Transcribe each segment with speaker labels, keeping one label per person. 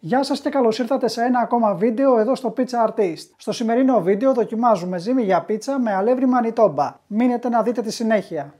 Speaker 1: Γεια σας και καλώς ήρθατε σε ένα ακόμα βίντεο εδώ στο Pizza Artist. Στο σημερινό βίντεο δοκιμάζουμε ζύμη για πίτσα με αλεύρι Manitoba. Μείνετε να δείτε τη συνέχεια.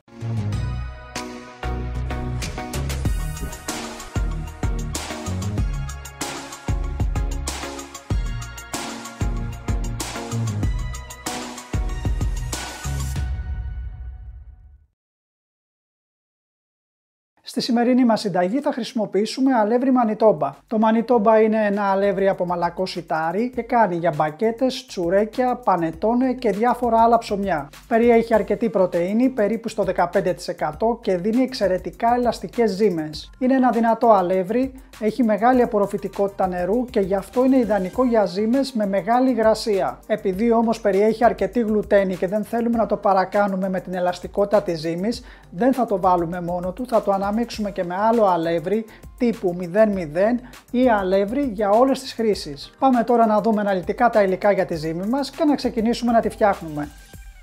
Speaker 1: Στη σημερινή μας συνταγή θα χρησιμοποιήσουμε αλεύρι Manitoba. Το Manitoba είναι ένα αλεύρι από μαλακό σιτάρι και κάνει για μπακέτες, τσουρέκια, πανετόνε και διάφορα άλλα ψωμιά. Περιέχει αρκετή πρωτεΐνη, περίπου στο 15% και δίνει εξαιρετικά ελαστικές ζύμες. Είναι ένα δυνατό αλεύρι, έχει μεγάλη απορροφητικότητα νερού και γι' αυτό είναι ιδανικό για ζύμες με μεγάλη υγρασία. Επειδή όμως περιέχει αρκετή γλουτένη και δεν θέλουμε να το παρακάνουμε με την ελαστικότητα της ζύμης, δεν θα το βάλουμε μόνο του, θα το αναμίξουμε και με άλλο αλεύρι τύπου 00 ή αλεύρι για όλες τις χρήσεις. Πάμε τώρα να δούμε αναλυτικά τα υλικά για τη ζύμη μας και να ξεκινήσουμε να τη φτιάχνουμε.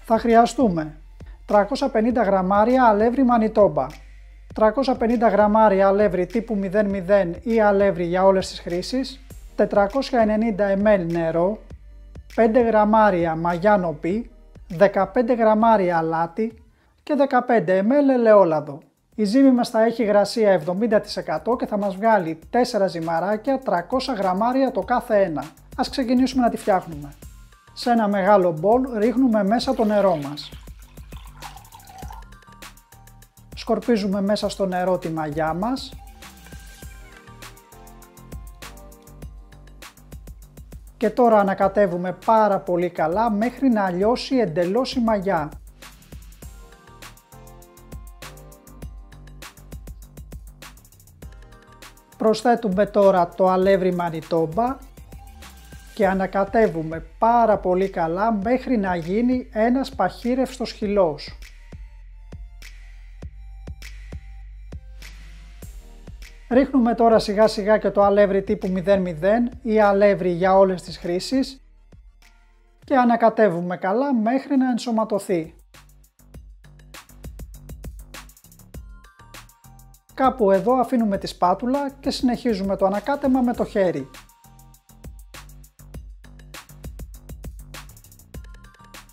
Speaker 1: Θα χρειαστούμε 350 γραμμάρια αλεύρι Manitoba, 350 γραμμάρια αλεύρι τύπου 00 ή αλεύρι για όλες τις χρήσεις, 490 ml νερό, 5 γραμμάρια μαγιάνο πι, 15 γραμμάρια αλάτι και 15 ml ελαιόλαδο. Η ζύμη μας θα έχει υγρασία 70% και θα μας βγάλει 4 ζυμαράκια 300 γραμμάρια το κάθε ένα. Ας ξεκινήσουμε να τη φτιάχνουμε. Σε ένα μεγάλο μπολ ρίχνουμε μέσα το νερό μας. Σκορπίζουμε μέσα στο νερό τη μαγιά μας. Και τώρα ανακατεύουμε πάρα πολύ καλά μέχρι να λιώσει εντελώς η μαγιά. Προσθέτουμε τώρα το αλεύρι Manitoba και ανακατεύουμε πάρα πολύ καλά μέχρι να γίνει ένας παχύρευστος χυλός. Ρίχνουμε τώρα σιγά σιγά και το αλεύρι τύπου 00 ή αλεύρι για όλες τις χρήσεις και ανακατεύουμε καλά μέχρι να ενσωματωθεί. Κάπου εδώ αφήνουμε τη σπάτουλα και συνεχίζουμε το ανακάτεμα με το χέρι.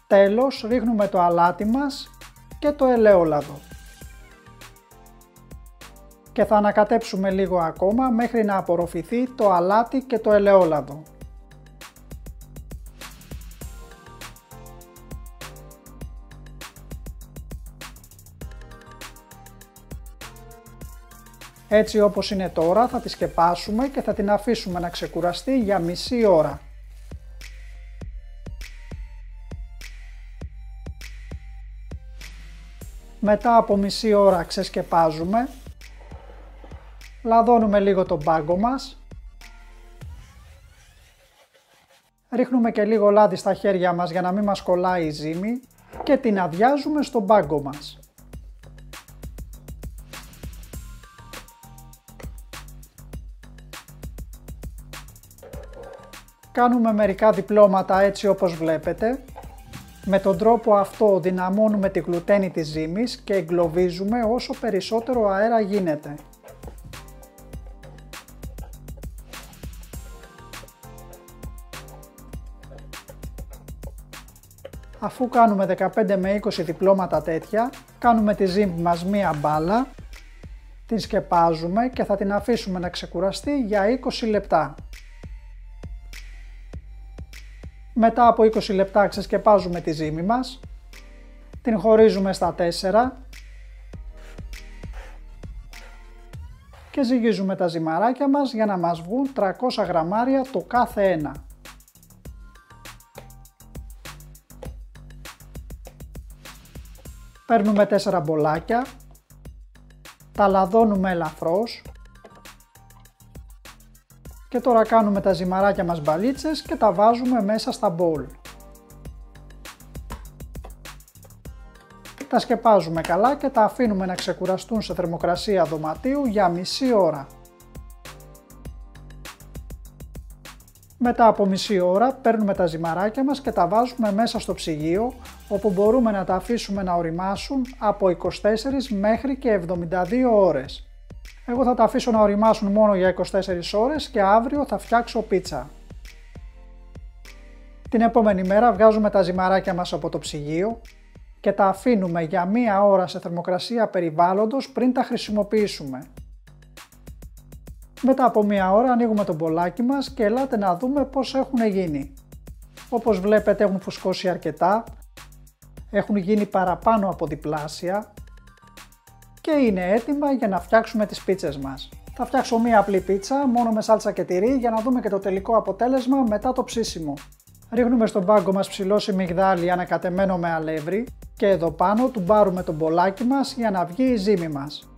Speaker 1: Τέλος ρίχνουμε το αλάτι μας και το ελαιόλαδο. Και θα ανακατέψουμε λίγο ακόμα μέχρι να απορροφηθεί το αλάτι και το ελαιόλαδο. Έτσι όπως είναι τώρα θα τη σκεπάσουμε και θα την αφήσουμε να ξεκουραστεί για μισή ώρα. Μετά από μισή ώρα ξεσκεπάζουμε, λαδώνουμε λίγο τον μπάγκο μας, ρίχνουμε και λίγο λάδι στα χέρια μας για να μην μας κολλάει η ζύμη και την αδειάζουμε στον μπάγκο μας. Κάνουμε μερικά διπλώματα έτσι όπως βλέπετε. Με τον τρόπο αυτό δυναμώνουμε τη γλουτένη της ζύμης και εγκλωβίζουμε όσο περισσότερο αέρα γίνεται. Αφού κάνουμε 15 με 20 διπλώματα τέτοια, κάνουμε τη ζύμη μας μία μπάλα, την σκεπάζουμε και θα την αφήσουμε να ξεκουραστεί για 20 λεπτά. Μετά από 20 λεπτά ξεσκεπάζουμε τη ζύμη μας, την χωρίζουμε στα 4 και ζυγίζουμε τα ζυμαράκια μας για να μας βγουν 300 γραμμάρια το κάθε ένα. Παίρνουμε 4 μπολάκια, τα λαδώνουμε ελαφρώς και τώρα κάνουμε τα ζυμαράκια μας μπαλίτσες και τα βάζουμε μέσα στα μπολ. Τα σκεπάζουμε καλά και τα αφήνουμε να ξεκουραστούν σε θερμοκρασία δωματίου για μισή ώρα. Μετά από μισή ώρα παίρνουμε τα ζυμαράκια μας και τα βάζουμε μέσα στο ψυγείο, όπου μπορούμε να τα αφήσουμε να ωριμάσουν από 24 μέχρι και 72 ώρες. Εγώ θα τα αφήσω να ωριμάσουν μόνο για 24 ώρες και αύριο θα φτιάξω πίτσα. Την επόμενη μέρα βγάζουμε τα ζυμαράκια μας από το ψυγείο και τα αφήνουμε για 1 ώρα σε θερμοκρασία περιβάλλοντος πριν τα χρησιμοποιήσουμε. Μετά από 1 ώρα ανοίγουμε το μπολάκι μας και ελάτε να δούμε πώς έχουν γίνει. Όπως βλέπετε έχουν φουσκώσει αρκετά, έχουν γίνει παραπάνω από διπλάσια και είναι έτοιμα για να φτιάξουμε τις πίτσες μας. Θα φτιάξω μία απλή πίτσα μόνο με σάλτσα και τυρί για να δούμε και το τελικό αποτέλεσμα μετά το ψήσιμο. Ρίχνουμε στον πάγκο μας ψηλό σιμιγδάλι ανακατεμένο με αλεύρι και εδώ πάνω τουμπάρουμε το μπολάκι μας για να βγει η ζύμη μας.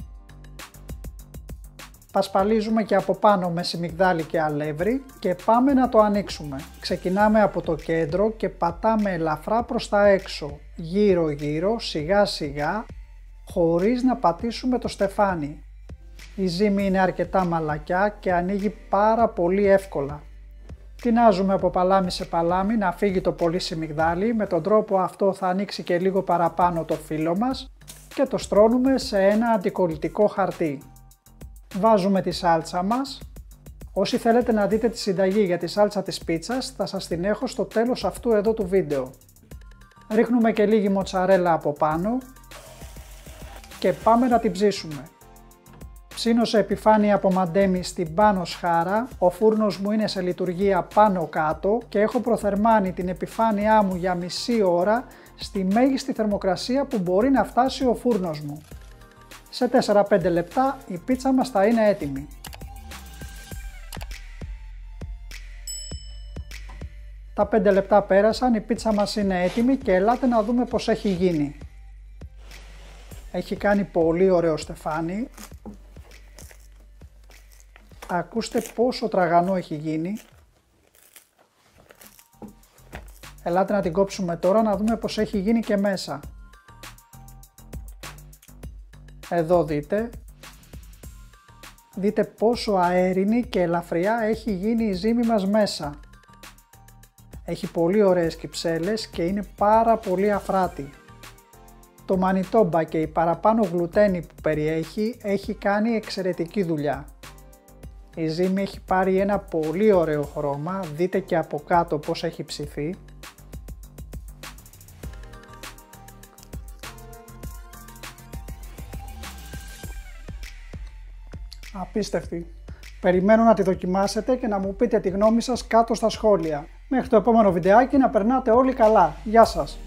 Speaker 1: Πασπαλίζουμε και από πάνω με σιμιγδάλι και αλεύρι και πάμε να το ανοίξουμε. Ξεκινάμε από το κέντρο και πατάμε ελαφρά προς τα έξω, γύρω γύρω, σιγά σιγά, χωρίς να πατήσουμε το στεφάνι. Η ζύμη είναι αρκετά μαλακιά και ανοίγει πάρα πολύ εύκολα. Τινάζουμε από παλάμι σε παλάμι να φύγει το πολύ σιμιγδάλι, με τον τρόπο αυτό θα ανοίξει και λίγο παραπάνω το φύλλο μας και το στρώνουμε σε ένα αντικολλητικό χαρτί. Βάζουμε τη σάλτσα μας. Όσοι θέλετε να δείτε τη συνταγή για τη σάλτσα της πίτσας θα σας την έχω στο τέλος αυτού εδώ του βίντεο. Ρίχνουμε και λίγη μοτσαρέλα από πάνω και πάμε να την ψήσουμε. Ψήνω σε επιφάνεια από μαντέμι στην πάνω σχάρα, ο φούρνος μου είναι σε λειτουργία πάνω κάτω και έχω προθερμάνει την επιφάνειά μου για μισή ώρα στη μέγιστη θερμοκρασία που μπορεί να φτάσει ο φούρνος μου. Σε 4-5 λεπτά η πίτσα μας θα είναι έτοιμη. Τα 5 λεπτά πέρασαν, η πίτσα μας είναι έτοιμη και ελάτε να δούμε πως έχει γίνει. Έχει κάνει πολύ ωραίο στεφάνι. Ακούστε πόσο τραγανό έχει γίνει. Ελάτε να την κόψουμε τώρα να δούμε πως έχει γίνει και μέσα. Εδώ δείτε. Δείτε πόσο αέρινη και ελαφριά έχει γίνει η ζύμη μας μέσα. Έχει πολύ ωραίες κυψέλες και είναι πάρα πολύ αφράτη. Το μανιτόμπα και η παραπάνω γλουτένη που περιέχει έχει κάνει εξαιρετική δουλειά. Η ζύμη έχει πάρει ένα πολύ ωραίο χρώμα, δείτε και από κάτω πως έχει ψηθεί. Απίστευτη. Περιμένω να τη δοκιμάσετε και να μου πείτε τη γνώμη σας κάτω στα σχόλια. Μέχρι το επόμενο βιντεάκι να περνάτε όλοι καλά. Γεια σας!